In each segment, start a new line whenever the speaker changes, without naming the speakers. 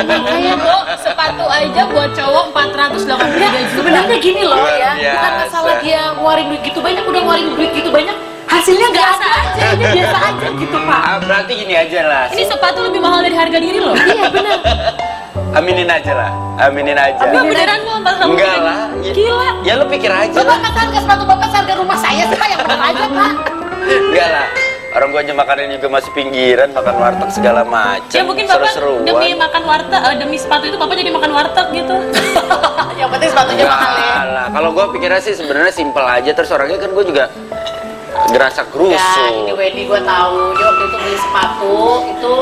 Makanya Bu, sepatu aja buat cowok 483 juta.
Sebenarnya gini loh ya, bukan masalah dia ngeluarin duit gitu banyak, udah ngeluarin duit gitu banyak, hasilnya biasa aja, ini biasa aja gitu Pak.
Berarti gini aja lah.
Ini sepatu lebih mahal dari harga diri loh.
Iya benar.
Aminin aja lah, aminin aja.
Enggak beneran lu 483.
Enggak lah.
Gila.
Ya lu pikir aja
Bapak
lah.
kata harga sepatu Bapak seharga rumah saya sih Pak, yang benar aja Pak.
Enggak lah. Orang gua aja makannya juga masih pinggiran, makan warteg segala macam.
Ya mungkin Bapak
Seru-seruan.
demi makan warteg, demi sepatu itu Bapak jadi makan warteg gitu.
Yang penting sepatunya mahal ya.
Enggak lah. Kalau gua pikirnya sih sebenarnya simpel aja, terus orangnya kan gua juga gerasa
Ya,
gerusuk.
ini Wendy gue tahu dia waktu itu beli sepatu itu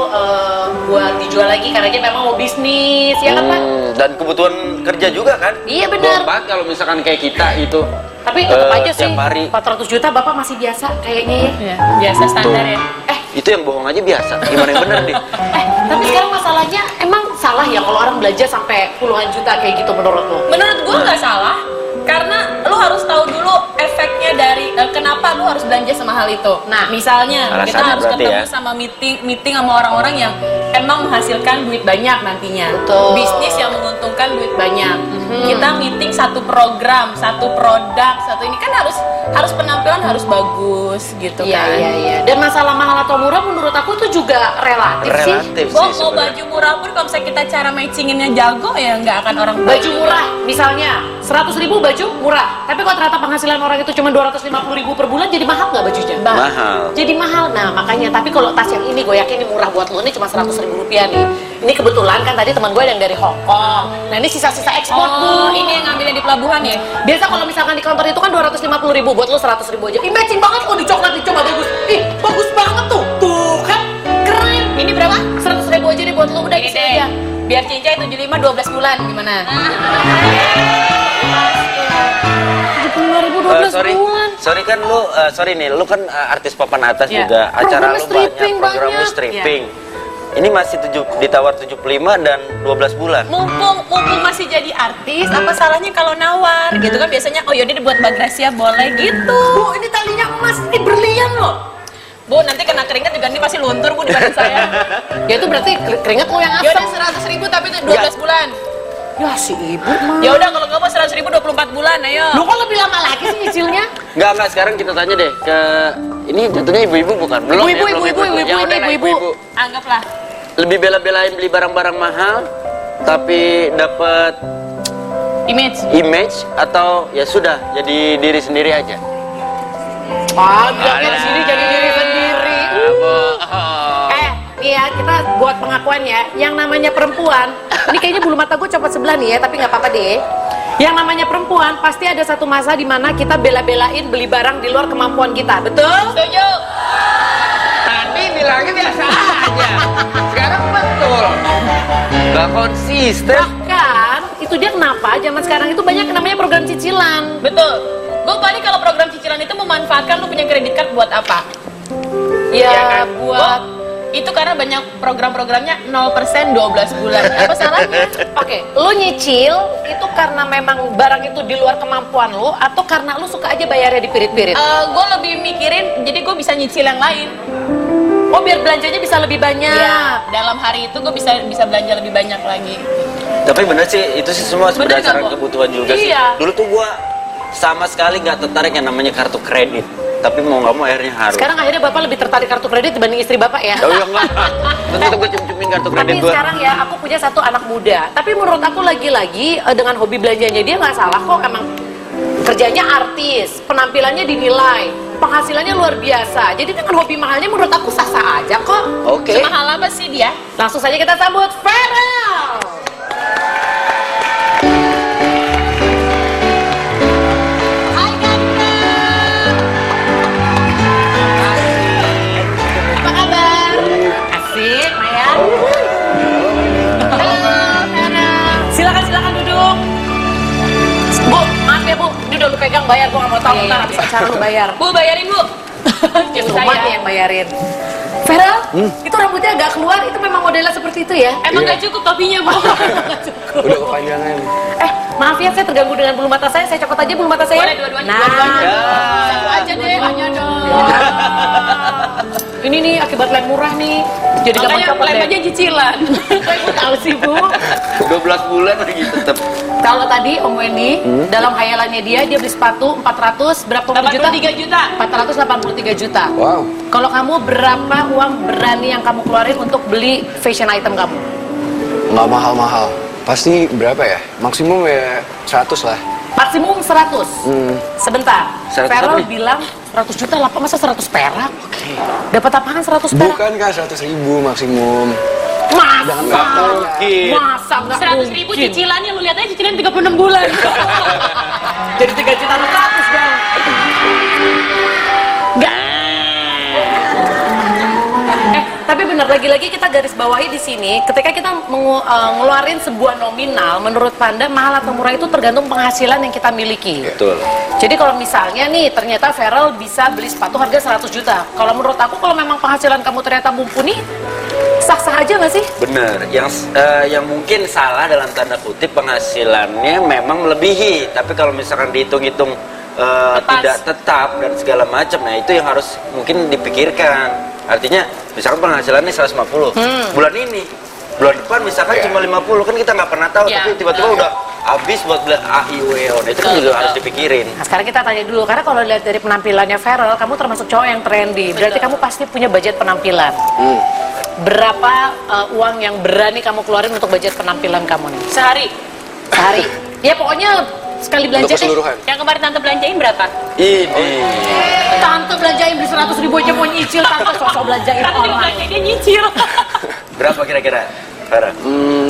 buat dijual lagi karena dia memang mau bisnis, ya kan Pak?
Dan kebutuhan kerja juga kan?
Iya, benar.
Gua kalau misalkan kayak kita itu.
Tapi tetap aja sih,
tiap hari.
400 juta Bapak masih biasa kayaknya ya.
Ya, biasa standar ya.
Itu yang bohong aja biasa. Gimana yang bener deh?
Tapi sekarang masalahnya emang salah ya kalau orang belanja sampai puluhan juta kayak gitu menurut lo?
Menurut gua nggak salah, karena lu harus tahu dulu efeknya dari kenapa lu harus belanja semahal itu. Nah, misalnya
Alasannya
kita harus
berarti
ketemu
ya.
sama meeting sama orang-orang yang emang menghasilkan duit banyak nantinya.
Betul.
Bisnis yang menguntungkan duit banyak. Kita meeting satu program, satu produk, satu ini kan harus penampilan harus bagus gitu
Iya,
kan.
iya, iya. Dan masalah mahal atau murah menurut aku itu juga relatif sih.
Relatif sih
Mau
sebenarnya.
baju murah pun kalau misalnya kita cara matchinginnya jago ya nggak akan orang tahu
Baju
juga.
murah, misalnya 100.000 baju murah. Tapi kalau ternyata penghasilan orang itu cuma 250.000 per bulan, jadi mahal nggak bajunya?
Mahal.
Jadi mahal. Nah makanya, tapi kalau tas yang ini gue yakin ini murah buat lo, ini cuma 100.000 rupiah nih. Ini kebetulan kan tadi teman gue yang dari Hong Kong. Nah ini sisa-sisa ekspor
Oh,
Bu.
ini yang ngambilnya di pelabuhan ya?
Biasa kalau misalkan di kantor itu kan 250.000, buat lo 100.000 aja. Ih matching banget lo di coklat, dicoba bagus. Ih bagus banget tuh. Tuh kan keren.
Ini berapa?
100.000 aja nih buat lo, udah
Ini
isi
deh.
aja.
Biar cincai 75 12 bulan gimana?
75.000 12
sorry,
bulan.
sorry kan lu, sorry nih, lu kan artis papan atas
Ya.
juga. Acara
Programnya
lu
stripping
banyak, program lu
banyak.
stripping. Ini masih ditawar 75 dan 12 bulan.
Mumpung masih jadi artis, apa salahnya kalau nawar gitu kan biasanya, oh yaudah dibuat Mbak Gracia boleh gitu.
Bu ini talinya emas, ini berlian loh.
Bu, nanti kena keringat juga ini pasti luntur Bu di badan saya.
Ya itu berarti keringat lo yang
Yaudah
asam.
100.000 tapi itu 12 bulan.
Ya si ibu mah.
Ya udah kalau nggak mau 100.000 24 bulan, ayo.
Lu kok lebih lama lagi sih nyicilnya?
Enggak, sekarang kita tanya deh ke ini jatuhnya ibu-ibu bukan? Belum
Ibu-ibu,
ya, belum
ibu-ibu,
Ya
ibu-ibu,
udah lah,
ibu-ibu.
Anggaplah.
Lebih bela-belain beli barang-barang mahal tapi dapat image atau ya sudah jadi diri sendiri aja.
Jangan sini jadi diri sendiri. Nih ya, kita buat pengakuan ya. Yang namanya perempuan, ini kayaknya bulu mata gue copot sebelah nih ya, tapi nggak apa-apa deh. Yang namanya perempuan pasti ada satu masa di mana kita bela-belain beli barang di luar kemampuan kita, betul?
Setuju.
Tadi bilangnya biasa aja. Sekarang betul. Gak konsisten.
Bahkan itu dia kenapa zaman sekarang itu banyak namanya program cicilan.
Betul. Bu, paling kalau program cicilan itu memanfaatkan lu punya kredit card buat apa?
Ya,
Iya kan?
buat
Itu karena banyak program-programnya 0% 12 bulan. Apa salahnya?
Oke, lu nyicil itu karena memang barang itu di luar kemampuan lu atau karena lu suka aja bayarnya dipirit-pirit?
Gue lebih mikirin, jadi gue bisa nyicil yang lain.
Oh, biar belanjanya bisa lebih banyak.
Ya, dalam hari itu gue bisa belanja lebih banyak lagi.
Tapi bener sih, itu sih semua
Bener
berdasarkan
nggak, Bu?
kebutuhan juga sih.
Iya.
Dulu tuh gua sama sekali nggak tertarik yang namanya kartu kredit. Tapi mau nggak mau akhirnya harus.
Sekarang akhirnya Bapak lebih tertarik kartu kredit dibanding istri Bapak ya?
Oh ya enggak. Terus gue cium-ciumin kartu kredit
Tapi
gua.
sekarang ya aku punya satu anak muda. Tapi menurut aku lagi-lagi dengan hobi belanjanya dia nggak salah kok. Emang kerjanya artis, penampilannya dinilai, penghasilannya luar biasa. Jadi dengan hobi mahalnya menurut aku sah-sah aja kok.
Oke.
Semahal apa sih dia?
Langsung saja kita sambut Farel. Hai Kanda. Apa kabar? Asik, Maya. Halo, Farel. Silakan duduk. Bu, maaf ya Bu, ini udah lu pegang bayar, gua nggak mau tahu ntar habis acara lu bayar.
Bu, bayarin Bu.
Itu rumahnya yang bayarin. Farel, itu rambutnya agak keluar, itu memang modelnya seperti itu ya?
Emang nggak cukup topinya Bu.
Udah kepanjangan.
Maaf ya, saya terganggu dengan bulu mata saya copot aja bulu mata saya.
Boleh dua-duanya.
Nah,
Dua-duanya.
Ya.
Satu aja deh, hanya dong.
ini nih akibat lem murah nih. Jadi gampang
Makanya
copot
lem
deh.
aja cicilan.
Kok ibu tahu sih, Bu?
12 bulan lagi tetap.
Kalau tadi Om Wendy, dalam hayalannya dia beli sepatu 400 berapa puluh juta?
83 juta.
483 juta.
Wow.
Kalau kamu berapa uang berani yang kamu keluarin untuk beli fashion item kamu?
Nggak mahal-mahal. Pasti berapa ya? Maksimum ya 100 lah.
Maksimum 100. Sebentar.
100
Feral
apa nih?
bilang 100 juta lah, masa 100 perak? Dapat apaan 100 perak?
Bukan kak, 100.000 maksimum.
Masa?
Nggak mungkin.
Masa nggak
100.000
mungkin?
cicilannya, lu lihat aja cicilan 36 bulan.
Jadi 3 juta 100 dong. Nggak. Tapi benar, lagi-lagi kita garis bawahi di sini, ketika kita ngeluarin sebuah nominal, menurut Panda mahal atau murah itu tergantung penghasilan yang kita miliki.
Betul.
Jadi kalau misalnya nih, ternyata Feral bisa beli sepatu harga 100 juta. Kalau menurut aku, kalau memang penghasilan kamu ternyata mumpuni, sah-sah aja nggak sih?
Bener, yang mungkin salah dalam tanda kutip penghasilannya memang melebihi, tapi kalau misalkan dihitung-hitung tidak tetap dan segala macam, nah itu yang harus mungkin dipikirkan. Artinya misalkan penghasilannya 150 bulan ini, bulan depan misalkan cuma 50, kan kita nggak pernah tahu,
Ya,
tapi tiba-tiba udah habis buat beli AIWO, nah itu kan juga harus dipikirin.
Nah, sekarang kita tanya dulu, karena kalau lihat dari penampilannya Feral, kamu termasuk cowok yang trendy. Berarti kamu pasti punya budget penampilan. Berapa uang yang berani kamu keluarin untuk budget penampilan kamu nih?
Sehari.
Sehari? Ya pokoknya sekali belanja
Untuk keseluruhan.
Yang kemarin tante belanjain berapa?
Ini
Tante belanjain beli 100.000 aja mau nyicil, tante sosok belanjain
Tante
orang.
belanjain dia nyicil.
berapa kira-kira, Farah?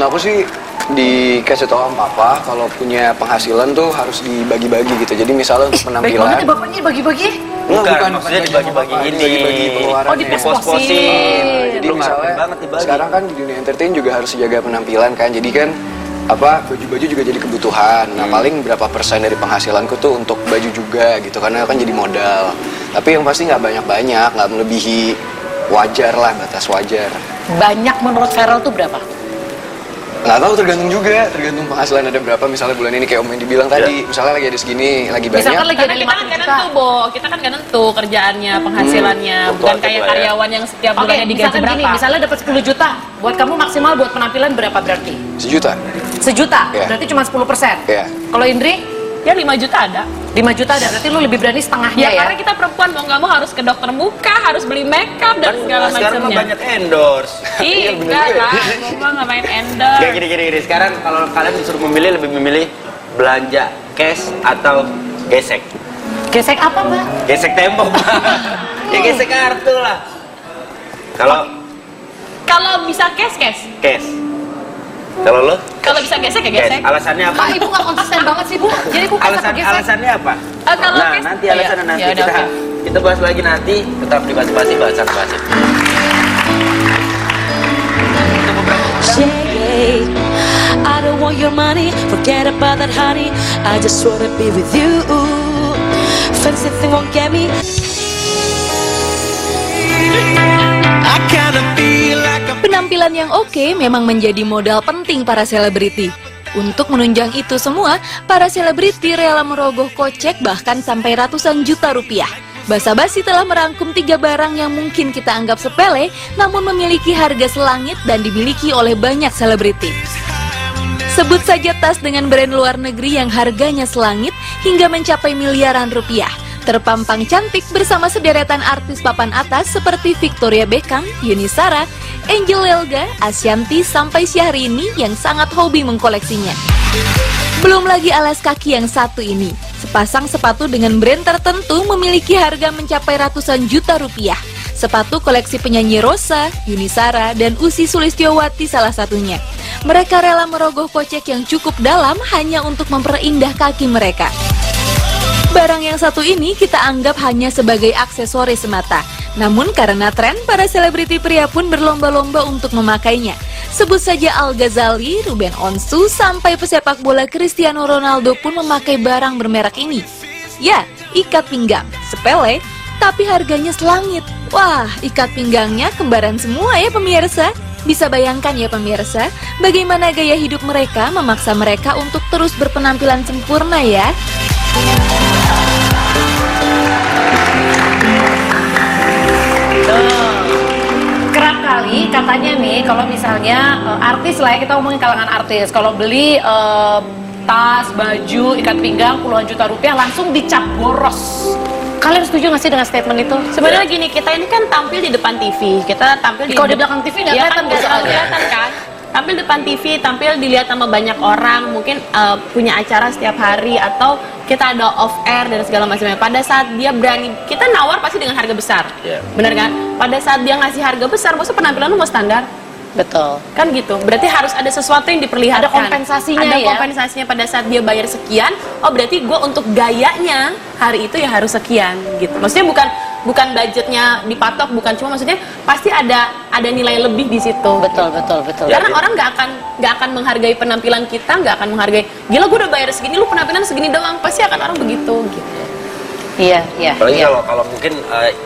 Aku sih dikasih tahu sama papa kalau punya penghasilan tuh harus dibagi-bagi gitu. Jadi misalnya untuk
Baik banget
penampilan.
ya bapaknya bagi-bagi.
Bukan, maksudnya dibagi-bagi ini.
Dibagi-bagi pengeluaran.
Oh, dipos-posin.
Jadi
Lu
misalnya
ngarepin banget dibagi.
sekarang kan di dunia entertain juga harus jaga penampilan kan. Jadi kan baju-baju juga jadi kebutuhan. Nah, paling berapa persen dari penghasilanku tuh untuk baju juga gitu, karena kan jadi modal. Tapi yang pasti nggak banyak-banyak, nggak melebihi wajar lah, batas wajar.
Banyak menurut Feral tuh berapa?
Nggak tahu, tergantung juga, tergantung penghasilan ada berapa. Misalnya bulan ini kayak Om yang dibilang tadi, misalnya lagi ada segini, lagi banyak.
Misalkan lagi ada
Karena kita kan
50
nggak
juta.
nentu, Bo. Kita kan nggak nentu kerjaannya, penghasilannya. Bukan
fluktuatif
kayak
lah ya.
karyawan yang setiap
Oke,
bulannya digaji
misalkan
berapa.
gini, misalnya dapat 10 juta. Buat kamu maksimal buat penampilan berapa berarti?
1 juta.
1 juta?
Iya.
Berarti cuma 10%?
Iya.
Kalau Indri?
Ya 5 juta ada.
5 juta ada, berarti lu lebih berani setengahnya
Ya,
ya?
karena kita perempuan mau nggak mau harus ke dokter muka, harus beli makeup dan segala
Sekarang mah
macamnya.
banyak endorse.
Ih, enggak lah, gue mah nggak main endorse.
Kayak gini. Sekarang kalau kalian disuruh memilih, lebih memilih belanja cash atau gesek?
Gesek apa, Mbak?
Gesek tembok. Ya gesek kartu lah.
Kalau bisa cash.
Cash. Kalau lo?
Kalau bisa gesek ya gesek.
Cash. Alasannya apa?
Kak, ibu nggak konsisten banget sih, Bu. Jadi Bu cash apa gesek?
Alasannya apa?
Kalau
Nah,
cash-
nanti
oh, iya.
alasannya nanti
Ya udah,
kita
oke.
kita bahas lagi nanti, tetap di basi-basi bahasan basip.
I don't want your money, forget about that honey. I just wanna be with you. Fancy thing won't get me.
Penampilan yang oke memang menjadi modal penting para selebriti. Untuk menunjang itu semua, para selebriti rela merogoh kocek bahkan sampai ratusan juta rupiah. Basa-basi telah merangkum 3 barang yang mungkin kita anggap sepele, namun memiliki harga selangit dan dimiliki oleh banyak selebriti. Sebut saja tas dengan brand luar negeri yang harganya selangit hingga mencapai miliaran rupiah. Terpampang cantik bersama sederetan artis papan atas seperti Victoria Beckham, Yuni Shara, Angel Elga, Ashanti, sampai Syahrini yang sangat hobi mengkoleksinya. Belum lagi alas kaki yang satu ini. Sepasang sepatu dengan brand tertentu memiliki harga mencapai ratusan juta rupiah. Sepatu koleksi penyanyi Rosa, Yuni Shara, dan Ussy Sulistyowati salah satunya. Mereka rela merogoh kocek yang cukup dalam hanya untuk memperindah kaki mereka. Barang yang satu ini kita anggap hanya sebagai aksesoris semata. Namun karena tren, para selebriti pria pun berlomba-lomba untuk memakainya. Sebut saja Al Ghazali, Ruben Onsu, sampai pesepak bola Cristiano Ronaldo pun memakai barang bermerek ini. Ya, ikat pinggang. Sepele, tapi harganya selangit. Wah, ikat pinggangnya kembaran semua ya pemirsa. Bisa bayangkan ya pemirsa, bagaimana gaya hidup mereka memaksa mereka untuk terus berpenampilan sempurna ya.
Kerap kali katanya nih, kalau misalnya artis lah ya, kita ngomongin kalangan artis, kalau beli tas, baju, ikat pinggang puluhan juta rupiah langsung dicap boros. Kalian setuju nggak sih dengan statement itu?
Sebenarnya gini, kita ini kan tampil di depan TV, kita tampil
Kalau di belakang TV nggak kelihatan
nggak
soalnya.
kelihatan kan? Tampil depan TV, tampil dilihat sama banyak orang, mungkin punya acara setiap hari atau kita ada off air dan segala macamnya. Pada saat dia berani, kita nawar pasti dengan harga besar, bener kan? Pada saat dia ngasih harga besar, maksudnya penampilan lu mau standar?
Betul.
Kan gitu, berarti harus ada sesuatu yang diperlihatkan.
Ada kompensasinya
ada
ya?
kompensasinya pada saat dia bayar sekian. Oh berarti gue untuk gayanya hari itu ya harus sekian gitu. Maksudnya bukan budgetnya dipatok, bukan cuma maksudnya pasti ada nilai lebih di situ.
Betul.
Karena orang nggak akan menghargai penampilan kita, nggak akan menghargai. Gila gue udah bayar segini, lu penampilan segini doang, pasti akan orang begitu gitu.
Iya.
Apalagi kalau mungkin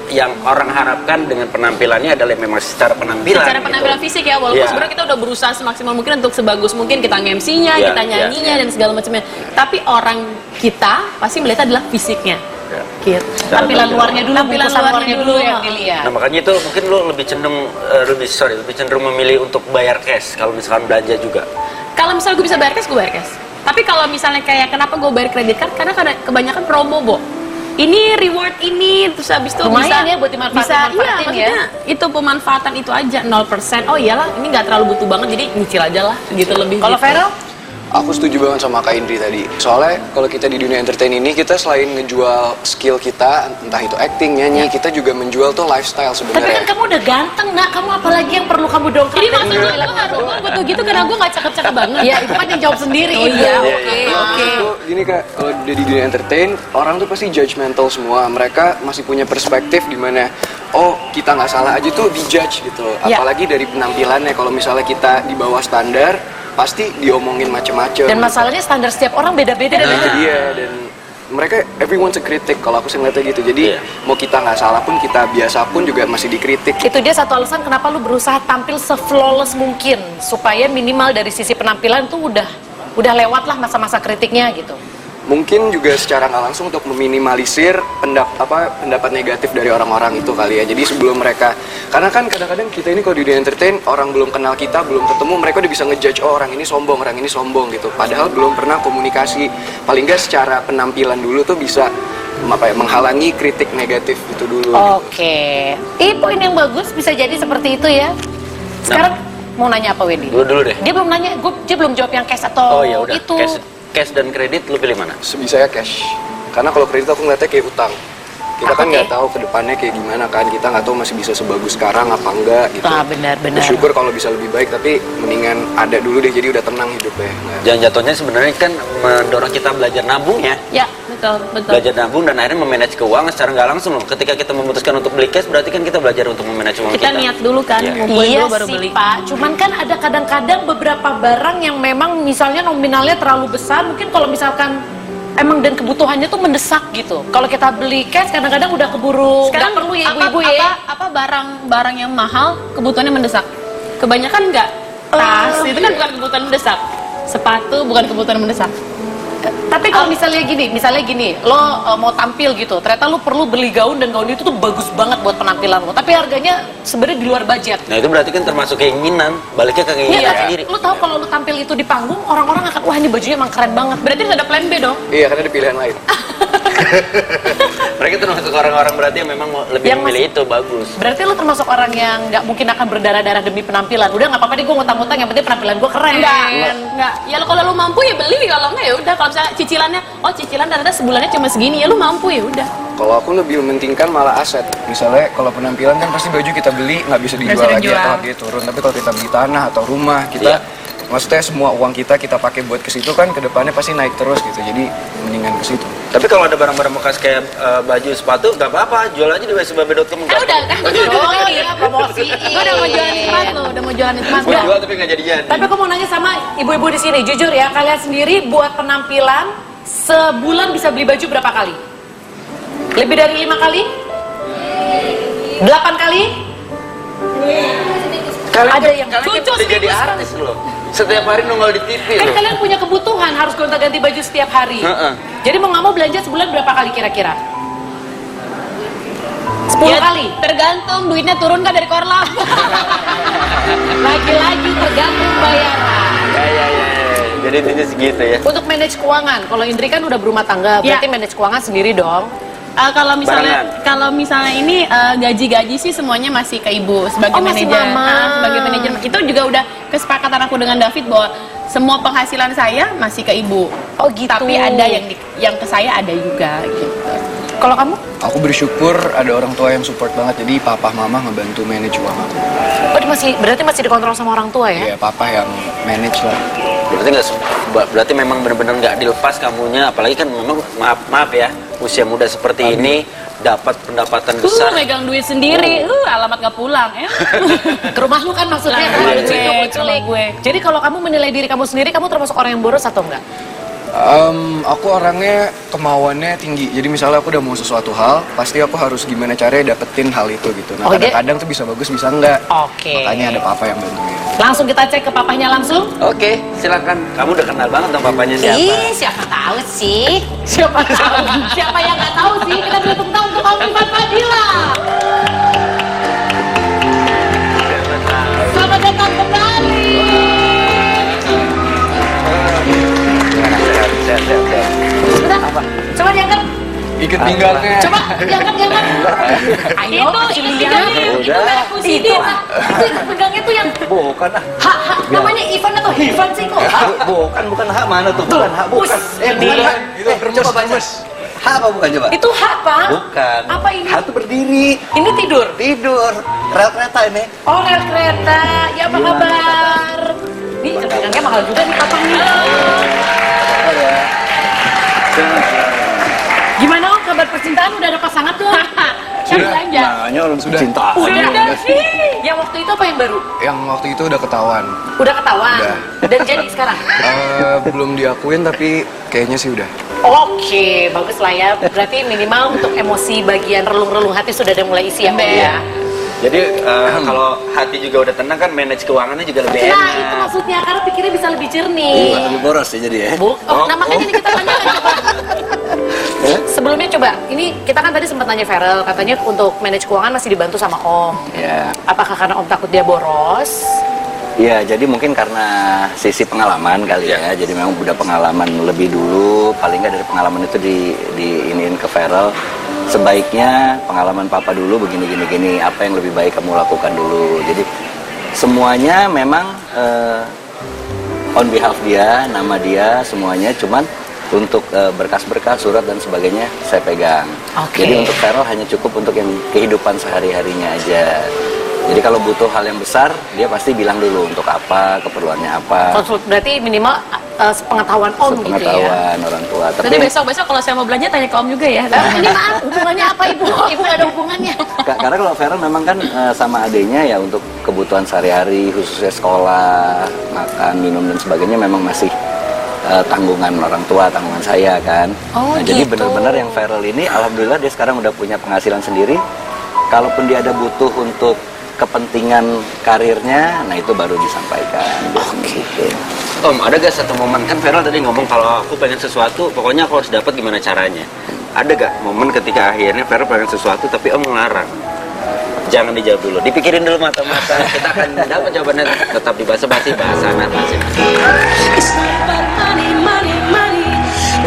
yang orang harapkan dengan penampilannya adalah memang secara penampilan.
Secara penampilan
gitu.
fisik ya, walaupun
Iya.
sebenarnya kita udah berusaha semaksimal mungkin untuk sebagus mungkin kita nge-MC-nya,
Iya,
kita nyanyinya dan segala macamnya. Tapi orang kita pasti melihat adalah fisiknya.
Iya.
Gitu.
Tampilan luarnya dulu,
Tampilan
bungkusan
luarnya
dulu
dulu.
yang dilihat.
Nah makanya itu mungkin lo lebih cenderung lebih cenderung memilih untuk bayar cash kalau misalkan belanja juga.
Kalau misalnya gue bisa bayar cash, gue bayar cash. Tapi kalau misalnya kayak kenapa gue bayar kredit card? Karena kebanyakan promo, Bo. Ini reward ini, terus habis itu
Lumayan
bisa
ya buat dimanfaatin
iya,
ya.
maksudnya itu pemanfaatan itu aja 0%. Oh iyalah, ini nggak terlalu butuh banget, jadi nyicil aja lah, gitu lebih.
Kalau
gitu.
Vero?
Aku setuju banget sama Kak Indri tadi. Soalnya kalau kita di dunia entertain ini, kita selain ngejual skill kita, entah itu acting, nyanyi, kita juga menjual tuh lifestyle
Tapi kan
sebenarnya.
kamu udah ganteng, nak. Kamu apalagi yang perlu kamu dongkrak?
Jadi maksud gue butuh gitu karena gue nggak cakep-cakep banget.
Iya, itu kan yang jawab sendiri.
Oh iya,
Oke.
Itu gini Kak, kalau udah di dunia entertain, orang tuh pasti judgmental semua. Mereka masih punya perspektif di mana, oh kita nggak salah aja tuh dijudge gitu loh.
Ya.
Apalagi dari penampilannya, kalau misalnya kita di bawah standar, pasti diomongin macem-macem.
Dan masalahnya standar setiap orang beda-beda.
Nah, itu dia. Dan mereka everyone's a critic, kalau aku sih ngeliatnya gitu. Jadi mau kita nggak salah pun, kita biasa pun juga masih dikritik.
Itu dia satu alasan kenapa lu berusaha tampil se-flawless mungkin, supaya minimal dari sisi penampilan tuh udah lewat lah masa-masa kritiknya gitu.
Mungkin juga secara nggak langsung untuk meminimalisir pendapat negatif dari orang-orang itu kali ya. Jadi sebelum mereka, karena kan kadang-kadang kita ini kalau di dunia entertain, orang belum kenal kita, belum ketemu, mereka udah bisa ngejudge, oh orang ini sombong gitu. Padahal belum pernah komunikasi, paling nggak secara penampilan dulu tuh bisa menghalangi kritik negatif itu dulu.
Oke. Poin yang bagus bisa jadi seperti itu ya. Sekarang mau nanya apa Wendy?
Dulu deh.
Dia belum nanya, dia belum jawab yang cash atau
Oh ya udah.
itu.
Cash dan kredit lu pilih mana?
Sebisanya cash. Karena kalau kredit aku ngeliatnya kayak utang. Kita kan nggak tahu ke depannya kayak gimana kan. Kita nggak tahu masih bisa sebagus sekarang apa enggak gitu.
Ah, benar.
Bersyukur kalau bisa lebih baik, tapi mendingan ada dulu deh, jadi udah tenang hidupnya.
Jangan jatuhnya sebenarnya kan mendorong kita belajar nabung ya.
Ya, betul.
Belajar nabung dan akhirnya memanage keuangan secara nggak langsung loh. Ketika kita memutuskan untuk beli cash, berarti kan kita belajar untuk memanage uang kita.
Kita niat dulu kan,
Iya.
ngumpulin
Iya
dulu baru
sih
beli.
Pak, cuman kan ada kadang-kadang beberapa barang yang memang misalnya nominalnya terlalu besar, mungkin kalau misalkan emang dan kebutuhannya tuh mendesak gitu. Kalau kita beli cash kadang-kadang udah keburu, nggak perlu ya ibu-ibu ya.
Apa barang yang mahal kebutuhannya mendesak? Kebanyakan enggak. Tas itu kan bukan kebutuhan mendesak. Sepatu bukan kebutuhan mendesak.
Tapi kalau misalnya gini, lo mau tampil gitu, ternyata lo perlu beli gaun dan gaun itu tuh bagus banget buat penampilan lo, tapi harganya sebenarnya di luar budget.
Nah itu berarti kan termasuk keinginan, baliknya ke keinginan
Iya,
sendiri.
lo tahu kalau lo tampil itu di panggung, orang-orang akan wah ini bajunya emang keren banget.
Berarti harus ada plan B dong.
Iya, karena ada pilihan lain.
Mereka termasuk orang-orang berarti yang memang lebih
Yang
memilih itu bagus.
Berarti lo termasuk orang yang nggak mungkin akan berdarah-darah demi penampilan. Udah nggak apa-apa deh, gue ngutang-ngutang, yang penting penampilan gue keren.
Enggak. Ya kalau lu mampu ya beli, kalau enggak ya udah. Kalau misalnya cicilannya, oh cicilan ternyata sebulannya cuma segini, ya lu mampu ya udah.
Kalau aku lebih mementingkan malah aset. Misalnya kalau penampilan kan pasti baju kita beli nggak bisa dijual
bisa
lagi
dijual.
atau harganya turun. Tapi kalau kita beli tanah atau rumah, kita maksudnya semua uang kita pakai buat ke situ kan kedepannya pasti naik terus gitu. Jadi mendingan ke situ.
Tapi kalau ada barang-barang bekas kayak baju, sepatu, nggak apa-apa, jual aja di wsbb.com.
Kan udah kan
Oh iya, promosi.
Gue udah mau jualan nikmat lo, udah mau jualan nikmat.
Gue jual tapi nggak jadi-jadi.
Tapi aku mau nanya sama ibu-ibu di sini, jujur ya, kalian sendiri buat penampilan sebulan bisa beli baju berapa kali? Lebih dari 5 kali? 8 kali? Ada yang
Kalian udah jadi artis loh. Setiap hari nongol di TV
kan
loh.
kalian punya kebutuhan harus gonta-ganti baju setiap hari.
Heeh.
Jadi mau nggak mau belanja sebulan berapa kali kira-kira? 10
Ya,
kali.
tergantung duitnya turun kan dari korlap.
Lagi-lagi tergantung bayaran.
Ya. Jadi intinya segitu ya.
Untuk manage keuangan, kalau Indri kan udah berumah tangga, berarti manage keuangan sendiri dong.
Kalau misalnya ini gaji-gaji sih semuanya masih ke ibu sebagai
Oh, masih
manajer.
mama.
Sebagai manajer itu juga udah kesepakatan aku dengan David bahwa semua penghasilan saya masih ke ibu.
Oh, gitu.
Tapi ada yang ke saya ada juga gitu.
Kalau kamu?
Aku bersyukur ada orang tua yang support banget, jadi papa mama ngebantu manage uang aku.
Oh, berarti masih dikontrol sama orang tua ya?
Iya, papa yang manage lah.
Berarti memang benar-benar nggak dilepas kamunya, apalagi kan memang maaf ya, usia muda seperti ini dapat pendapatan besar.
Megang duit sendiri, alamat nggak pulang ya.
Ke rumah lu kan maksudnya
Ke rumah
kan?
gue,
Culik,
ke rumah gue.
Jadi kalau kamu menilai diri kamu sendiri, kamu termasuk orang yang boros atau enggak?
Aku orangnya kemauannya tinggi. Jadi misalnya aku udah mau sesuatu hal, pasti aku harus gimana caranya dapetin hal itu gitu. Nah,
Oh, dia-
kadang-kadang tuh bisa bagus, bisa enggak.
Oke.
Makanya ada papa yang bantuin.
Langsung kita cek ke papahnya langsung.
Oke, silakan. Kamu udah kenal banget sama papanya siapa?
Ih, siapa tahu sih? Siapa tahu? Siapa yang nggak tahu sih? Kita beri tepuk tangan untuk Om Ivan Fadila. Selamat datang kembali.
Sehat.
Sebentar. Coba diangkat.
Ikut pinggangnya.
Coba diangkat. Ayo, kasih lihat.
Udah.
Itu, pegangnya tuh yang
Bukan ah.
namanya Ivan atau Hivan sih kok?
Bukan hak mana tuh? Bukan hak, bukan. Bukan.
Itu
Coba baca. Hak apa bukan coba?
Itu hak, Pak.
Bukan.
Apa ini?
Hak tuh berdiri.
Ini tidur.
Tidur. Rel kereta ini.
Oh, rel kereta. Ya, apa kabar? Nih, pegangnya mahal juga nih papanya. Gimana Om, kabar percintaan? Udah ada pasangan belum?
Kan belanja.
Makanya orang
Sudah.
cinta.
Udah ada sih. Yang waktu itu apa yang baru?
Yang waktu itu udah ketahuan.
Udah ketahuan.
Udah.
Dan jadi sekarang.
Belum diakuin tapi kayaknya sih udah.
Oke, bagus lah ya. Berarti minimal untuk emosi bagian relung-relung hati sudah ada mulai isi ya, Om ya.
Jadi kalau hati juga udah tenang kan manage keuangannya juga lebih enak.
Nah, itu maksudnya karena pikirnya bisa lebih jernih.
Lebih boros ya jadi ya.
Nah makanya ini kita tanyakan coba. Sebelumnya coba, ini kita kan tadi sempat nanya Farel, katanya untuk manage keuangan masih dibantu sama Om.
Ya,
Apakah karena Om takut dia boros?
ya jadi mungkin karena sisi pengalaman kali ya. Jadi memang udah pengalaman lebih dulu, paling nggak dari pengalaman itu diiniin ke Farel. Sebaiknya pengalaman papa dulu begini, apa yang lebih baik kamu lakukan dulu. Jadi semuanya memang on behalf dia, nama dia, semuanya. Cuman untuk berkas-berkas, surat dan sebagainya saya pegang.
Oke.
Jadi untuk Farel hanya cukup untuk yang kehidupan sehari-harinya aja. Jadi kalau butuh hal yang besar, dia pasti bilang dulu untuk apa, keperluannya apa.
Berarti minimal sepengetahuan Om gitu ya.
Sepengetahuan orang tua.
Nanti besok-besok kalau saya mau belanja tanya ke Om juga ya.
Ini maaf, hubungannya apa Ibu? Ibu nggak ada hubungannya.
Karena kalau Farel memang kan sama adenya ya untuk kebutuhan sehari-hari, khususnya sekolah, makan, minum dan sebagainya memang masih tanggungan orang tua, tanggungan saya kan.
Oh,
Jadi
gitu.
benar-benar yang Farel ini, alhamdulillah dia sekarang udah punya penghasilan sendiri. Kalaupun dia ada butuh untuk kepentingan karirnya, nah itu baru disampaikan. Gitu.
Om, ada gak satu momen, kan Farel tadi ngomong kalau aku pengen sesuatu, pokoknya aku harus dapat gimana caranya. Ada gak momen ketika akhirnya Farel pengen sesuatu tapi Om ngelarang? Jangan dijawab dulu, dipikirin dulu mata-mata. Kita akan dapat jawabannya, tetap di bahasa-basi, bahasa anak bahasa.
It's not about money, money, money.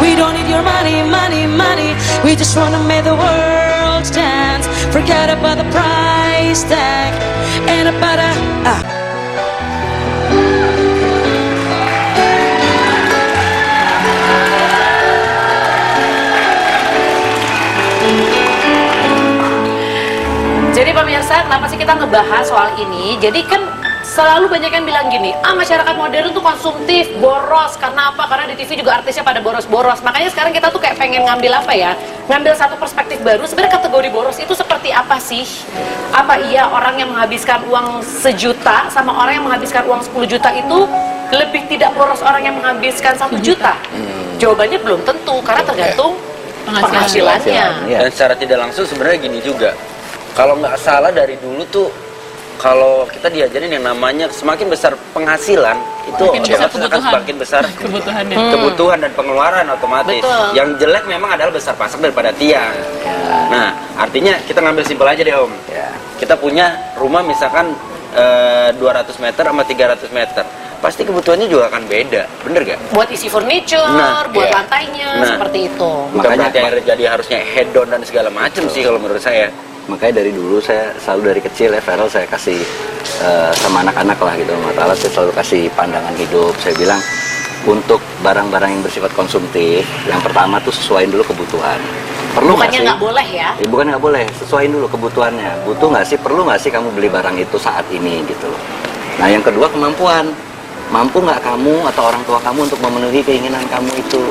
We don't need your money, money, money. We just wanna make the world dance. Forget about the price tag and about
Jadi pemirsa, kenapa sih kita ngebahas soal ini? Jadi kan selalu banyak yang bilang gini, masyarakat modern tuh konsumtif, boros. Karena apa? Karena di TV juga artisnya pada boros-boros. Makanya sekarang kita tuh kayak pengen ngambil apa ya? Ngambil satu perspektif baru. Sebenarnya kategori boros itu seperti apa sih? Apa iya orang yang menghabiskan uang 1 juta sama orang yang menghabiskan uang 10 juta itu lebih tidak boros orang yang menghabiskan 1 juta? Jawabannya belum tentu, karena tergantung penghasilannya.
Iya.
Dan secara tidak langsung sebenarnya gini juga, kalau nggak salah dari dulu tuh kalau kita diajarin yang namanya semakin besar penghasilan itu
Semakin besar
akan
kebutuhan.
semakin besar
Kebutuhannya.
kebutuhan dan pengeluaran otomatis.
Betul.
Yang jelek memang adalah besar pasak daripada tiang. Nah, artinya kita ngambil simpel aja deh Om.
Ya.
Kita punya rumah misalkan 200 meter sama 300 meter. Pasti kebutuhannya juga akan beda, bener gak?
Buat isi furniture,
Nah,
buat
iya.
lantainya,
Nah.
seperti itu.
Bukan
Makanya-
berarti akhirnya jadi harusnya head down dan segala macam sih kalau menurut saya.
Makanya dari dulu saya selalu dari kecil ya Feral saya kasih sama anak-anak lah gitu sama Ta'ala, saya selalu kasih pandangan hidup. Saya bilang untuk barang-barang yang bersifat konsumtif, yang pertama tuh sesuaiin dulu kebutuhan. Perlu nggak
Bukannya
sih?
nggak boleh ya?
Bukan nggak boleh, sesuaiin dulu kebutuhannya. Butuh nggak sih, perlu nggak sih kamu beli barang itu saat ini gitu loh. Nah yang kedua kemampuan. Mampu nggak kamu atau orang tua kamu untuk memenuhi keinginan kamu itu?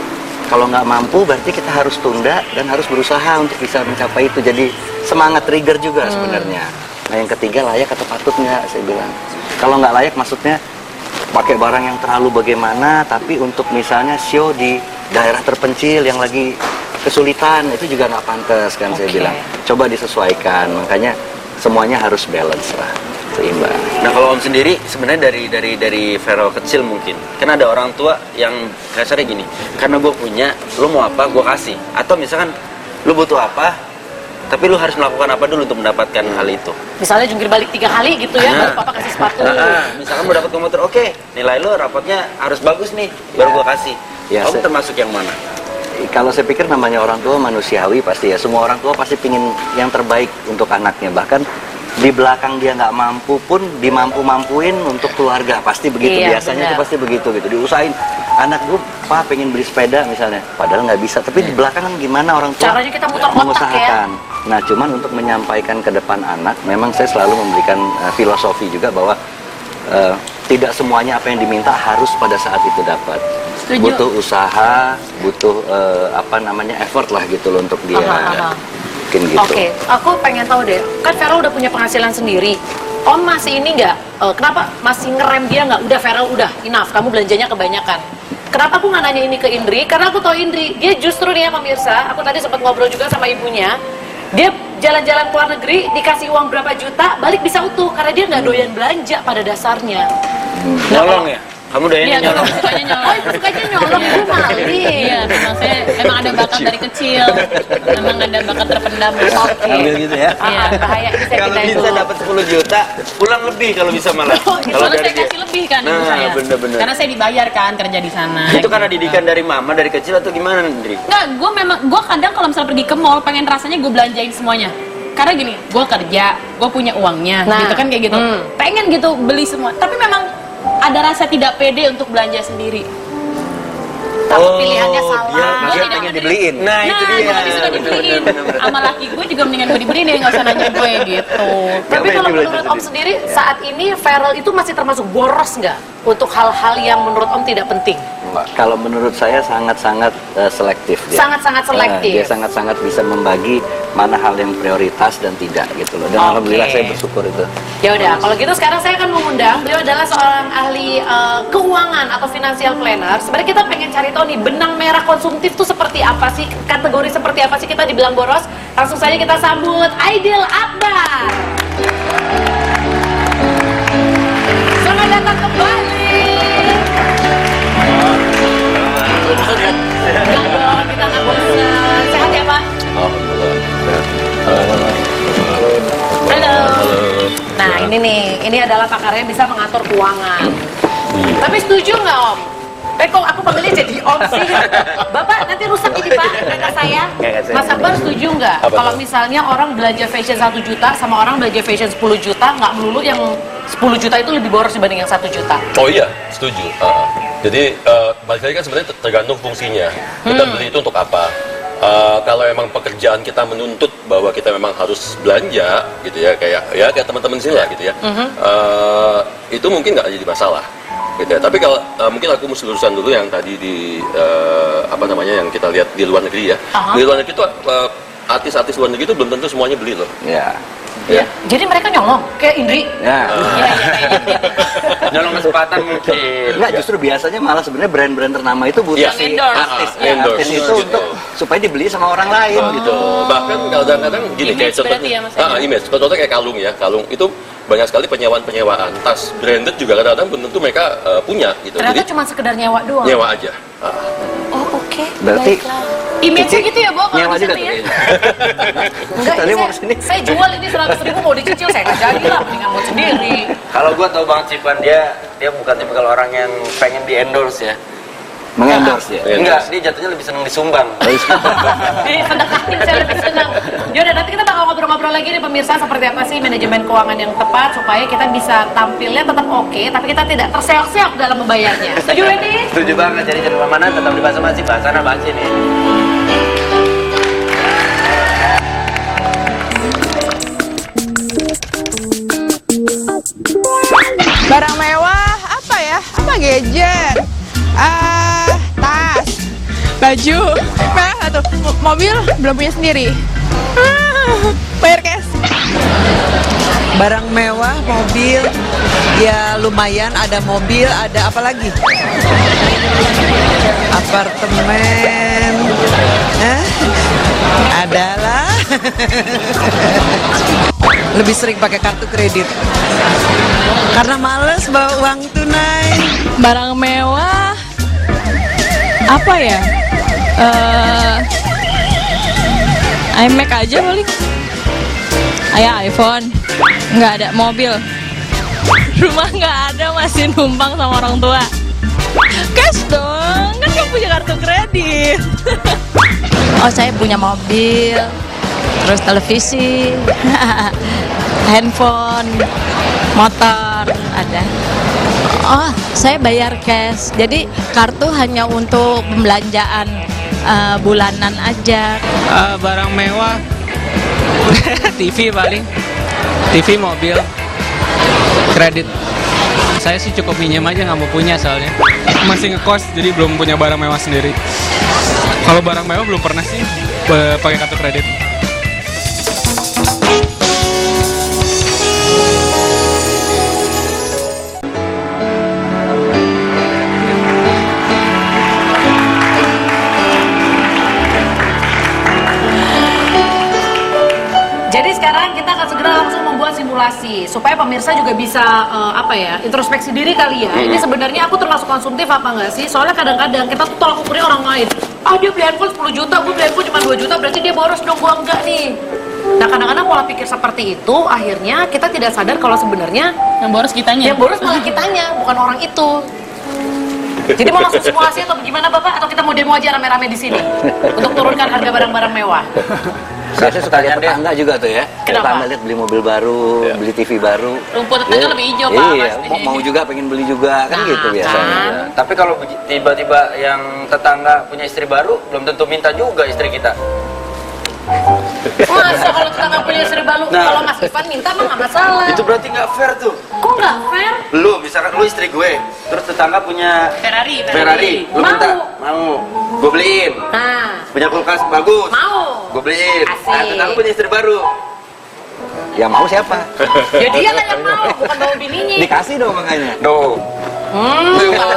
Kalau nggak mampu berarti kita harus tunda dan harus berusaha untuk bisa mencapai itu. Jadi semangat trigger juga sebenarnya. Nah yang ketiga layak atau patut nggak saya bilang. Kalau nggak layak maksudnya pakai barang yang terlalu bagaimana, tapi untuk misalnya show di daerah terpencil yang lagi kesulitan itu juga nggak pantas kan saya bilang. Coba disesuaikan, makanya semuanya harus balance lah, seimbang.
Nah kalau Om sendiri sebenarnya dari Feral kecil mungkin kan ada orang tua yang kasarnya gini, karena gue punya, lu mau apa gue kasih, atau misalkan lu butuh apa tapi lu harus melakukan apa dulu untuk mendapatkan hal itu.
Misalnya jungkir balik 3 kali gitu ya, baru papa kasih sepatu.
Misalkan mau dapat komputer, oke, nilai lu rapotnya harus bagus nih baru gue kasih.
Ya,
Om
saya-
termasuk yang mana?
Kalau saya pikir namanya orang tua manusiawi pasti ya, semua orang tua pasti pingin yang terbaik untuk anaknya, bahkan di belakang dia nggak mampu pun dimampu-mampuin untuk keluarga, pasti begitu.
Iya,
Biasanya
benar.
itu pasti begitu gitu, diusahain anak gue pak pengen beli sepeda misalnya, padahal nggak bisa, tapi di belakang kan gimana orang tua
Caranya kita muter otak
mengusahakan. Nah cuman untuk menyampaikan ke depan anak, memang saya selalu memberikan filosofi juga bahwa tidak semuanya apa yang diminta harus pada saat itu dapat.
Setuju.
Butuh usaha, butuh effort lah gitu loh untuk dia.
Aha.
Mungkin gitu.
Oke, aku pengen tahu deh, kan Feral udah punya penghasilan sendiri. Om masih ini nggak? Kenapa masih ngerem dia nggak? Udah Feral, udah enough. Kamu belanjanya kebanyakan. Kenapa aku nggak nanya ini ke Indri? Karena aku tahu Indri, dia justru nih ya pemirsa. Aku tadi sempat ngobrol juga sama ibunya. Dia jalan-jalan ke luar negeri, dikasih uang berapa juta, balik bisa utuh karena dia nggak doyan belanja pada dasarnya.
Nyolong ya? Kamu doyan
Iya,
nyolong?
gue sukanya nyolong.
Oh, ibu sukanya nyolong, ibu maling.
Iya, memang saya emang ada bakat dari kecil. Memang ada bakat terpendam.
Oke.
Ambil gitu ya?
Iya, bahaya ini saya
Kalau
pindahin
bisa
dulu.
dapat 10 juta, pulang lebih kalau bisa malah.
Soalnya saya kasih lebih kan ibu
Nah,
saya.
bener-bener.
Karena saya dibayar kan kerja di sana.
Itu karena
gitu.
didikan dari mama dari kecil atau gimana, Ndri?
Enggak, gue kadang kalau misalnya pergi ke mall pengen rasanya gue belanjain semuanya. Karena gini, gue kerja, gue punya uangnya,
Nah,
gitu kan kayak gitu. Pengen gitu beli semua, tapi memang ada rasa tidak pede untuk belanja sendiri.
Takut pilihannya salah.
Gua
Dia
tidak
pengen
ada-
dibeliin.
Nah, itu
Nah,
dia.
gue lebih suka dibeliin. Sama laki gue juga mendingan gue dibeliin deh, nggak usah nanya gue gitu.
Tapi kalau menurut Om sendiri, saat ini Feral itu masih termasuk boros nggak? Untuk hal-hal yang menurut Om tidak penting?
Kalau menurut saya sangat-sangat selektif dia.
Sangat-sangat selektif.
Dia sangat-sangat bisa membagi mana hal yang prioritas dan tidak gitu loh. Dan
Oke.
alhamdulillah saya bersyukur itu.
Ya udah, kalau gitu sekarang saya akan mengundang, beliau adalah seorang ahli keuangan atau financial planner. Sebenarnya kita pengen cari tahu nih, benang merah konsumtif tuh seperti apa sih? Kategori seperti apa sih kita dibilang boros? Langsung saja kita sambut Aidil Akbar. Selamat datang kembali. Enggak dong, kita nggak bosan. Sehat ya Pak? Halo. Nah ini nih, ini adalah pakarnya bisa mengatur keuangan. Tapi setuju nggak Om? Kok aku panggilnya jadi Om sih? Bapak nanti rusak ini Pak, kakak saya. Mas Akbar setuju nggak? Kalau misalnya orang belanja fashion 1 juta sama orang belanja fashion 10 juta, nggak melulu yang 10 juta itu lebih boros dibanding yang 1 juta.
Oh iya, setuju. Jadi balik lagi kan sebenarnya tergantung fungsinya. Kita beli itu untuk apa? Kalau emang pekerjaan kita menuntut bahwa kita memang harus belanja, gitu ya, kayak teman-teman sini lah, gitu ya. Itu mungkin nggak jadi masalah, gitu ya. Tapi kalau mungkin aku mesti luruskan dulu yang tadi di yang kita lihat di luar negeri ya. Di luar negeri itu artis-artis luar negeri itu belum tentu semuanya beli loh.
Ya.
Ya. Jadi mereka nyolong kayak Indri.
Ya.
Iya, kayak Indri.
Nyolong kesempatan mungkin.
Enggak, justru biasanya malah sebenarnya brand-brand ternama itu butuh
Iya.
si
Endorse.
artis,
Endorse.
artis itu
Gitu.
untuk supaya dibeli sama orang lain gitu.
Bahkan kadang-kadang gini
Image
kayak
berarti
contohnya,
ya, Mas Edi?
image. Contohnya kayak kalung ya, kalung itu banyak sekali penyewaan tas branded juga kadang-kadang belum tentu mereka punya gitu.
Ternyata
Jadi
cuma sekedar nyewa doang.
nyewa aja.
Oh, oke.
Berarti
Image-nya gitu ya, Bo, kalau
nyewa
di
juga
sini
tuh
ya.
kayaknya.
Enggak,
Tadi
ini
mau kesini.
saya jual ini 100.000 mau dicicil, saya nggak jadi lah, mendingan buat sendiri.
Kalau gua tahu banget sih Pan, dia bukan tipikal orang yang pengen di endorse ya.
Mengendorse ya.
Enggak, dia jatuhnya lebih seneng disumbang.
Sedekahin saya lebih senang. Yaudah, nanti kita bakal ngobrol-ngobrol lagi nih pemirsa seperti apa sih manajemen keuangan yang tepat supaya kita bisa tampilnya tetap oke, tapi kita tidak terseok-seok dalam membayarnya. Setuju Wendy?
Setuju banget, jadi jangan kemana-mana, tetap di Bahasa Masih, Bahasana bahas ini.
Barang mewah apa ya? Apa gadget? Tas, baju, satu mobil belum punya sendiri. Bayar cash.
Barang mewah, mobil, ya lumayan ada mobil, ada apa lagi? Apartemen, adalah lebih sering pakai kartu kredit karena males bawa uang tunai.
Barang mewah apa ya? iMac aja paling. iPhone. Nggak ada mobil. Rumah nggak ada, masih numpang sama orang tua. Cash dong, kan nggak punya kartu kredit.
Oh, saya punya mobil, terus televisi, handphone, motor, ada. Oh, saya bayar cash. Jadi kartu hanya untuk pembelanjaan bulanan aja.
Barang mewah, TV paling, TV, mobil, kredit. Saya sih cukup minjem aja, nggak mau punya soalnya. Masih ngekos, jadi belum punya barang mewah sendiri. Kalau barang mewah belum pernah sih pakai kartu kredit.
Jadi sekarang kita akan segera langsung membuat simulasi supaya pemirsa juga bisa introspeksi diri kali ya. Ini sebenarnya aku termasuk konsumtif apa enggak sih? Soalnya kadang-kadang kita tuh tolak ukurnya orang lain. Dia beli handphone 10 juta, gue beli handphone cuma 2 juta, berarti dia boros dong, gua enggak nih. Nah, kadang-kadang pola pikir seperti itu akhirnya kita tidak sadar kalau sebenarnya
Yang boros kitanya.
yang boros malah kitanya, bukan orang itu. Jadi mau langsung simulasi atau gimana Bapak? Atau kita mau demo aja rame-rame di sini untuk turunkan harga barang-barang mewah?
Saya suka lihat tetangga juga tuh ya.
Kenapa?
Tetangga lihat beli mobil baru, beli TV baru.
Rumput tetangga lebih hijau, Pak,
Iya,
pasti.
mau juga pengen beli juga kan gitu biasanya.
Ya, tapi kalau tiba-tiba yang tetangga punya istri baru, belum tentu minta juga istri kita.
Masa kalau tetangga punya istri baru,
Nah.
kalau Mas Ivan minta mah nggak masalah.
Itu berarti nggak fair tuh.
Kok nggak fair?
Lu, misalkan lu istri gue, terus tetangga punya Ferrari, lu
Mau.
minta, mau, gue beliin.
Nah,
Punya kulkas bagus,
mau.
gue beliin.
Asik.
Nah, tetangga punya istri baru.
Yang mau siapa?
Ya dia lah yang mau, bukan bawa bininya.
Dikasih dong makanya.
No.
Pak.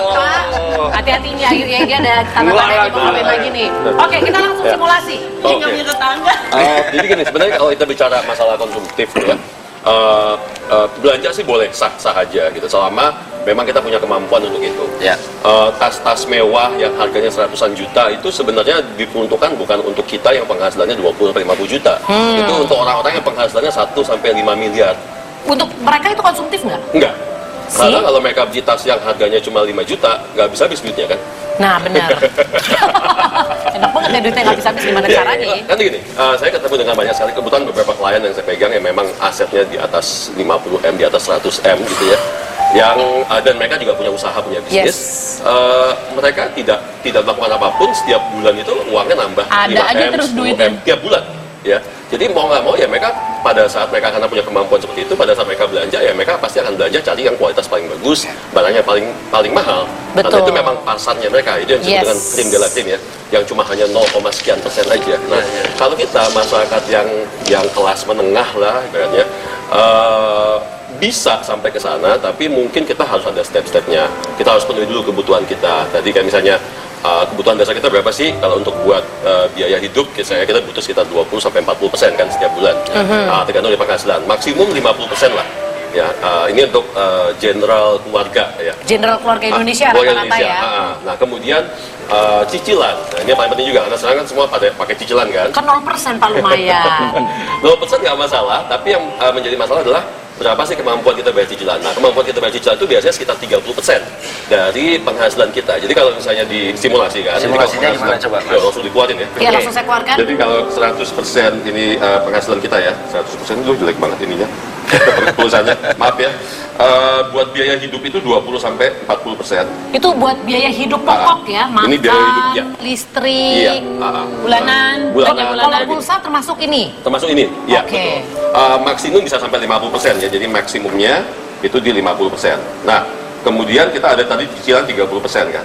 Hati-hati ini Ayu ya, dia ada tanda-tanda di bawah lagi nih. Oke, kita langsung simulasi.
Oke.
Nggak punya tetangga.
Jadi gini, sebenarnya kalau kita bicara masalah konsumtif ya, belanja sih boleh sah-sah aja gitu, selama memang kita punya kemampuan untuk itu.
Ya.
Tas-tas mewah yang harganya seratusan juta itu sebenarnya diperuntukkan bukan untuk kita yang penghasilannya 20-50 juta. Itu untuk orang-orang yang penghasilannya 1-5 miliar.
Untuk mereka itu konsumtif nggak?
Enggak.
Si?
Malah kalau mereka beli tas yang harganya cuma 5 juta, nggak bisa habis duitnya kan?
Nah, benar. Enak banget ya duitnya nggak habis-habis, gimana caranya ya?
Kan gini, saya ketemu dengan banyak sekali, kebetulan beberapa klien yang saya pegang yang memang asetnya di atas 50M, di atas 100M gitu ya. Dan mereka juga punya usaha, punya bisnis. Mereka tidak melakukan apapun, setiap bulan itu uangnya nambah
Ada
5M,
aja terus
10M,
duitnya.
tiap bulan. ya. Jadi mau nggak mau ya mereka pada saat mereka karena punya kemampuan seperti itu, pada saat mereka belanja ya mereka pasti akan belanja cari yang kualitas paling bagus, barangnya paling mahal. Karena
Betul.
itu memang pasarnya mereka. Itu yang disebut dengan krim gala krim ya, yang cuma hanya 0,sekian% aja. Nah, kalau kita masyarakat yang kelas menengah lah ibaratnya, bisa sampai ke sana, tapi mungkin kita harus ada step-stepnya. Kita harus penuhi dulu kebutuhan kita. Tadi kayak misalnya kebutuhan dasar kita berapa sih? Kalau untuk buat biaya hidup, kita butuh sekitar 20-40% kan setiap bulan. Tergantung dari penghasilan. Maksimum 50% lah. Ya, ini untuk general keluarga ya.
General keluarga Indonesia rata-rata ya.
Nah, kemudian cicilan. Nah, ini yang paling penting juga karena sekarang kan semua pada pakai cicilan kan.
Kan 0% Pak lumayan.
0% nggak masalah, tapi yang menjadi masalah adalah berapa sih kemampuan kita bayar cicilan. Nah, kemampuan kita bayar cicilan itu biasanya sekitar 30% dari penghasilan kita. Jadi kalau misalnya disimulasikan,
Simulasinya gimana coba, Mas?
Ya, langsung dikeluarin ya.
Ya, langsung saya keluarkan.
Jadi kalau 100% ini penghasilan kita ya, 100% itu jelek banget ininya. Perusahaannya, maaf ya. Buat biaya hidup itu 20-40%.
Itu buat biaya hidup pokok ya, makan,
ini biaya hidup, ya.
listrik,
Bulanan.
Kalau pulsa termasuk ini.
Termasuk ini, ya.
Oke.
Betul. Maksimum bisa sampai 50% ya. Jadi maksimumnya itu di 50%. Nah, kemudian kita ada tadi cicilan 30% kan.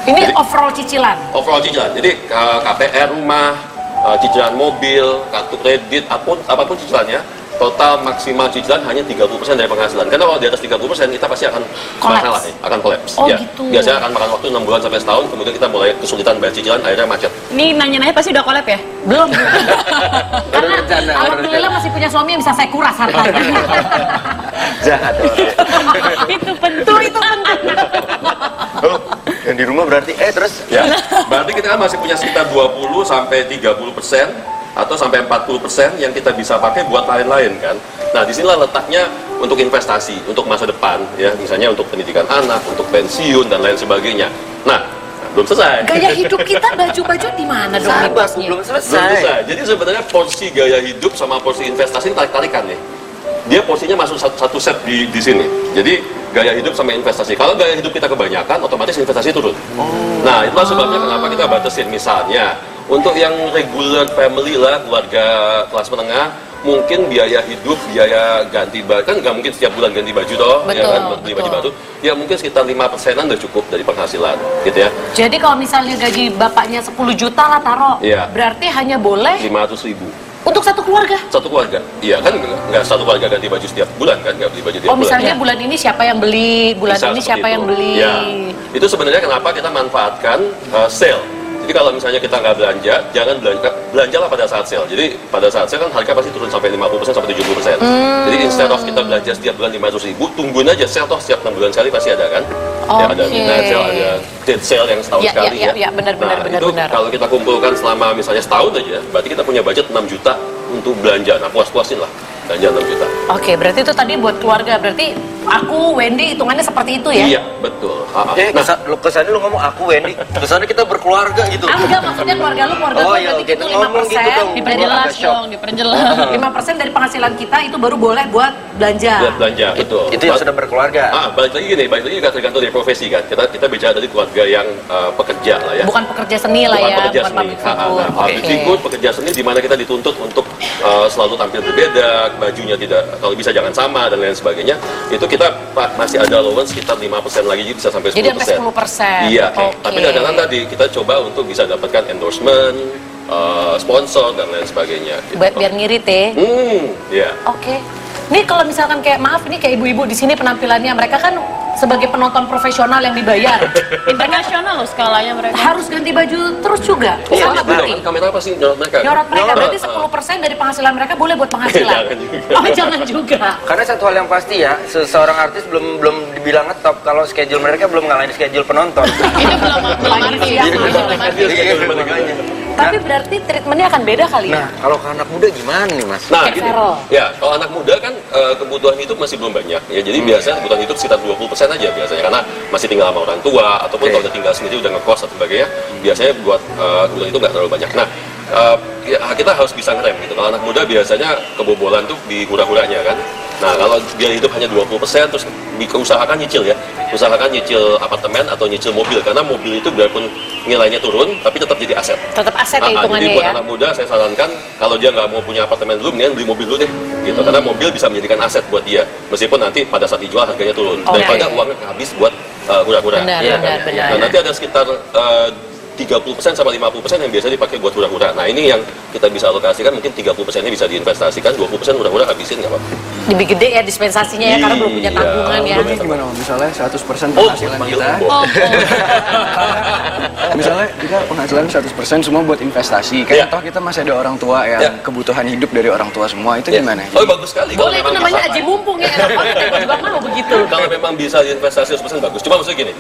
Ini
Jadi,
overall cicilan.
Overall cicilan. Jadi KPR rumah, cicilan mobil, kartu kredit, apapun cicilannya, total maksimal cicilan hanya 30% dari penghasilan. Karena kalau di atas 30% kita pasti akan masalah ya, akan kolaps.
Oh,
ya.
gitu.
Biasanya akan makan waktu 6 bulan sampai setahun, kemudian kita mulai kesulitan bayar cicilan, akhirnya macet.
Ini nanya-nanya pasti udah collab ya?
Belum. Karena alhamdulillah masih punya suami yang bisa saya kuras hartanya.
Jahat.
Itu penting.
Itu penting.
Oh, yang di rumah berarti terus
Ya, berarti kita kan masih punya sekitar 20-30% atau sampai 40% yang kita bisa pakai buat lain-lain kan. Nah, disinilah letaknya untuk investasi, untuk masa depan ya, misalnya untuk pendidikan anak, untuk pensiun dan lain sebagainya. Nah, belum selesai.
Gaya hidup kita baju-baju di mana dong?
sabar,
Bosnya?
belum
Belum
selesai.
selesai. Jadi sebenarnya porsi gaya hidup sama porsi investasi ini tarik-tarikan nih. Dia porsinya masuk satu set di sini. Jadi gaya hidup sama investasi. Kalau gaya hidup kita kebanyakan, otomatis investasi turun. Nah, itulah sebabnya kenapa kita batasin. Misalnya, untuk yang regular family lah, keluarga kelas menengah, mungkin biaya hidup, biaya ganti baju, kan nggak mungkin setiap bulan ganti baju toh, ya kan, beli baju baru. Ya mungkin sekitar 5%-an udah cukup dari penghasilan, gitu ya.
Jadi kalau misalnya gaji bapaknya 10 juta lah taruh,
Iya.
berarti hanya boleh
500.000.
untuk satu keluarga.
Satu keluarga, iya kan nggak satu keluarga ganti baju setiap bulan kan, nggak beli baju tiap
Oh misalnya
bulan.
bulan ini siapa yang beli, bulan
Bisa
ini
seperti
siapa
itu.
yang beli.
Ya, itu sebenarnya kenapa kita manfaatkan sale. Jadi kalau misalnya kita nggak belanja, jangan belanjalah pada saat sale. Jadi pada saat sale kan harga pasti turun sampai 50% sampai 70%. Jadi instead of kita belanja setiap bulan 500.000, tungguin aja sale toh setiap 6 bulan sekali pasti ada kan. Ya, ada midnight sale, ada date sale yang setahun sekali ya.
benar.
Itu kalau kita kumpulkan selama misalnya setahun aja, berarti kita punya budget 6 juta untuk belanja. Nah, puas-puasin lah belanja 6 juta.
Oke, berarti itu tadi buat keluarga. Berarti aku, Wendy, hitungannya seperti itu ya?
Iya, betul.
Kesannya lu ngomong aku Wendy, kesannya kita berkeluarga gitu.
Enggak, maksudnya keluarga lu, keluarga
Oh,
gua,
iya,
berarti
kita
itu
ngomong gitu dong.
5%.
Diperjelas
Agak shock.
dong, diperjelas.
5% dari penghasilan kita itu baru boleh buat belanja.
Buat belanja, betul.
Itu yang sudah berkeluarga.
Balik lagi juga tergantung dari profesi kan. Kita bicara dari keluarga yang pekerja lah ya.
Bukan pekerja seni lah
Bukan
ya,
pekerja
bukan
seni.
public figure.
Public figure, pekerja seni di mana kita dituntut untuk selalu tampil berbeda, bajunya tidak, kalau bisa jangan sama dan lain sebagainya. Itu kita masih ada allowance sekitar 5% lagi, jadi bisa sampai 10%.
Jadi sampai 10%.
Iya.
Oke.
Tapi kadang-kadang tadi kita coba untuk bisa dapatkan endorsement, sponsor dan lain sebagainya. Gitu.
Biar ngirit ya.
Iya.
Oke. Ini kalau misalkan kayak maaf ini kayak ibu-ibu di sini penampilannya mereka kan sebagai penonton profesional yang dibayar
Internasional loh skalanya mereka.
harus ganti baju terus juga.
Iya,
Sama berarti.
kamera pasti nyorot mereka.
Nyorot mereka berarti 10% dari penghasilan mereka boleh buat penghasilan.
Jangan juga.
Oh jangan juga.
Karena satu hal yang pasti ya, seorang artis belum dibilang ngetop kalau schedule mereka belum ngalahin schedule penonton.
Itu belum
Lagi siap.
Makanya.
Tapi berarti treatmentnya akan beda kali ya.
Nah, kalau ke anak muda gimana nih, Mas?
Nah,
Kayak
gini,
Vero.
ya kalau anak muda kan kebutuhan hidup masih belum banyak ya. Jadi biasanya kebutuhan hidup sekitar 20% aja biasanya karena masih tinggal sama orang tua ataupun kalau udah tinggal sendiri udah ngekos atau sebagainya. Biasanya buat kebutuhan itu nggak terlalu banyak. Nah, kita harus bisa ngerem gitu. Kalau anak muda biasanya kebobolan tuh di hura-huranya kan. Nah, kalau biaya hidup hanya 20%, terus usahakan nyicil ya. Usahakan nyicil apartemen atau nyicil mobil, karena mobil itu biarpun nilainya turun, tapi tetap jadi aset.
Tetap aset ya hitungannya
jadi buat
ya.
anak muda, saya sarankan kalau dia nggak mau punya apartemen dulu, mendingan beli mobil dulu deh. Gitu. Karena mobil bisa menjadikan aset buat dia, meskipun nanti pada saat dijual harganya turun. Daripada uangnya habis buat hura-hura.
Benar.
Nah, nanti ada sekitar 30% sampai 50% yang biasa dipakai buat hura-hura. Nah, ini yang kita bisa alokasikan, mungkin 30%-nya bisa diinvestasikan, 20% hura-hura habisin nggak apa-apa.
Lebih gede ya dispensasinya ya, karena belum punya tanggungan ya.
Jadi gimana Om? Misalnya 100% penghasilan kita, misalnya kita penghasilan 100% semua buat investasi, kan toh kita masih ada orang tua yang kebutuhan hidup dari orang tua semua, itu gimana?
Oh, bagus sekali.
Boleh, itu namanya aji mumpung ya, enak banget ya, gue juga mau begitu.
Kalau memang bisa diinvestasi 100% bagus. Cuma maksudnya gini,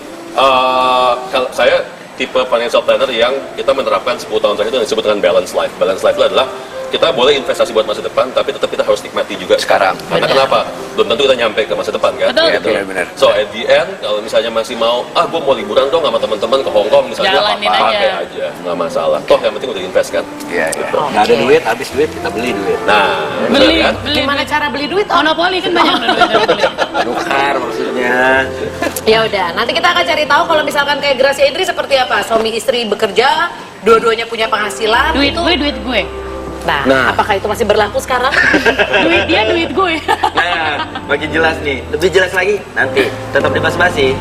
kalau saya tipe financial planner yang kita menerapkan 10 tahun terakhir itu yang disebut dengan balance life. Balance life itu adalah kita boleh investasi buat masa depan, tapi tetap kita harus nikmati juga sekarang. Karena kenapa? Belum tentu kita nyampe ke masa depan kan?
Betul.
Gitu. So at the end, kalau misalnya masih mau, gue mau liburan dong sama teman-teman ke Hong Kong misalnya,
Jalanin
pakai aja, nggak masalah. Toh yang penting udah invest kan?
Iya.
Gitu.
Nggak ada duit, habis duit kita beli duit.
Nah,
Beli,
bener kan?
Gimana cara beli duit?
Monopoli kan banyak.
Nukar maksudnya.
Ya udah, nanti kita akan cari tahu kalau misalkan kayak Gracia Indri seperti apa. Suami istri bekerja, dua-duanya punya penghasilan.
Duit
itu.
gue, duit gue.
Nah, apakah itu masih berlaku sekarang?
Duit dia, duit gue.
Nah, makin jelas nih. Lebih jelas lagi nanti. Tetap di Basa-Basi.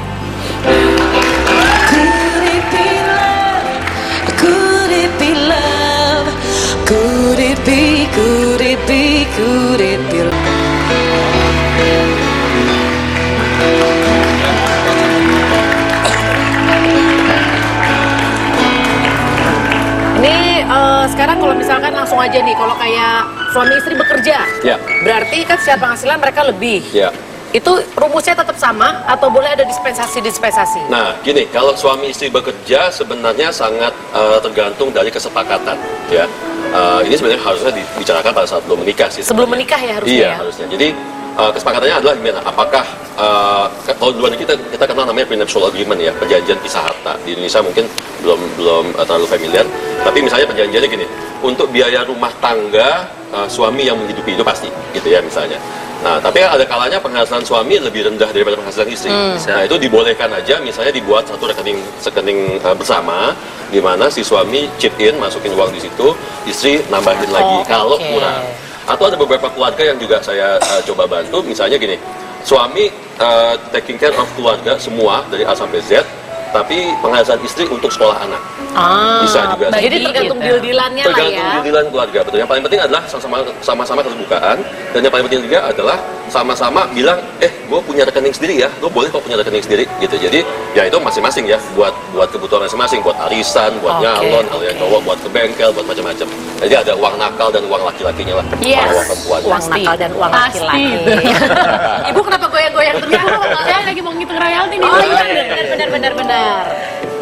Could it be love? Could it be love? Could it be, could it be, could it be love?
Ini sekarang kalau misalkan langsung aja nih, kalau kayak suami istri bekerja,
Ya.
berarti kan secara penghasilan mereka lebih.
Ya.
Itu rumusnya tetap sama atau boleh ada dispensasi-dispensasi?
Nah, gini, kalau suami istri bekerja sebenarnya sangat tergantung dari kesepakatan, ya. Ini sebenarnya harusnya dibicarakan pada saat belum menikah sih.
Sebelum menikah ya harusnya
Iya,
ya?
harusnya. Jadi kesepakatannya adalah gimana? Apakah kalau di luar negeri kita kenal namanya prenuptial agreement ya, perjanjian pisah harta. Di Indonesia mungkin belum terlalu familiar. Tapi misalnya perjanjiannya gini, untuk biaya rumah tangga suami yang menghidupi itu pasti, gitu ya misalnya. Nah, tapi ada kalanya penghasilan suami lebih rendah daripada penghasilan istri. Nah, itu dibolehkan aja, misalnya dibuat satu rekening bersama, di mana si suami chip in, masukin uang di situ, istri nambahin lagi kalau kurang. Atau ada beberapa keluarga yang juga saya coba bantu, misalnya gini, suami taking care of keluarga semua dari A sampai Z, tapi penghasilan istri untuk sekolah anak. Bisa juga.
Jadi tergantung deal-dealannya lah ya.
Tergantung deal-dealan keluarga, betul. Yang paling penting adalah sama-sama keterbukaan, dan yang paling penting juga adalah sama-sama bilang, gue punya rekening sendiri ya, gue boleh kok punya rekening sendiri, gitu. Jadi ya itu masing-masing ya, buat kebutuhan masing-masing, buat arisan, buat nyalon, kalau yang cowok buat ke bengkel, buat macam-macam. Jadi ada uang nakal dan uang laki-lakinya lah. Uang perempuan.
Uang nakal dan uang laki-laki. Ibu kenapa goyang-goyang terus?
Saya lagi mau ngitung royalti nih.
Oh iya, benar.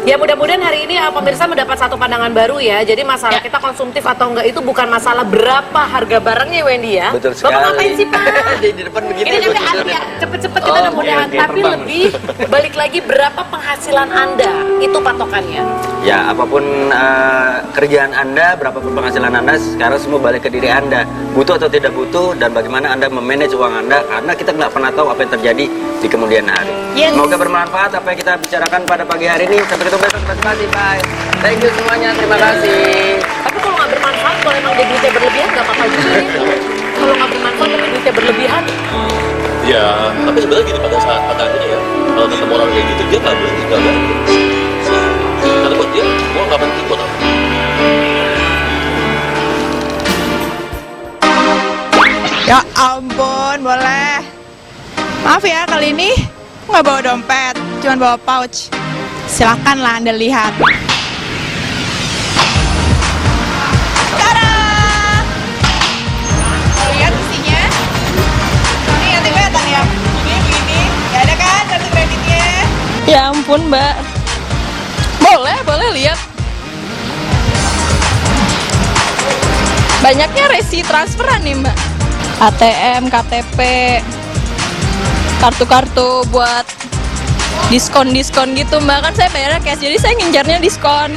Ya mudah-mudahan hari ini pemirsa mendapat satu pandangan baru ya. Jadi masalah kita konsumtif atau enggak itu bukan masalah berapa harga barangnya Wendy ya.
Betul sekali.
Bapak ngapain sih Pak?
Di depan begitu.
Ini nanti cepet-cepet kita mudah-mudahan. Tapi lebih balik lagi berapa penghasilan Anda itu patokannya.
Ya, apapun kerjaan Anda, berapapun penghasilan Anda, sekarang semua balik ke diri Anda. Butuh atau tidak butuh, dan bagaimana Anda memanage uang Anda, karena kita nggak pernah tahu apa yang terjadi di kemudian hari. Semoga bermanfaat apa yang kita bicarakan pada pagi hari ini. Sampai ketemu besok. Terima kasih, bye. Thank you semuanya, terima kasih.
Tapi kalau nggak bermanfaat, kalau emang dia duitnya berlebihan nggak apa-apa juga ya. Kalau nggak bermanfaat tapi duitnya berlebihan.
Ya, tapi sebenarnya gini, pada saat akhirnya ya, kalau ketemu orang kayak gitu, dia nggak boleh tinggal lagi. Karena buat dia, gue nggak penting buat apa.
Ya ampun, boleh. Maaf ya, kali ini nggak bawa dompet, cuma bawa pouch. Silakanlah Anda lihat. Tada! Lihat isinya. Ini nanti kelihatan ya. Ini begini. Gak ada kan kartu kreditnya?
Ya ampun Mbak. Boleh lihat. Banyaknya resi transferan nih Mbak. ATM, KTP, kartu-kartu buat diskon gitu Mbak. Kan saya bayarnya cash, jadi saya ngincarnya diskon.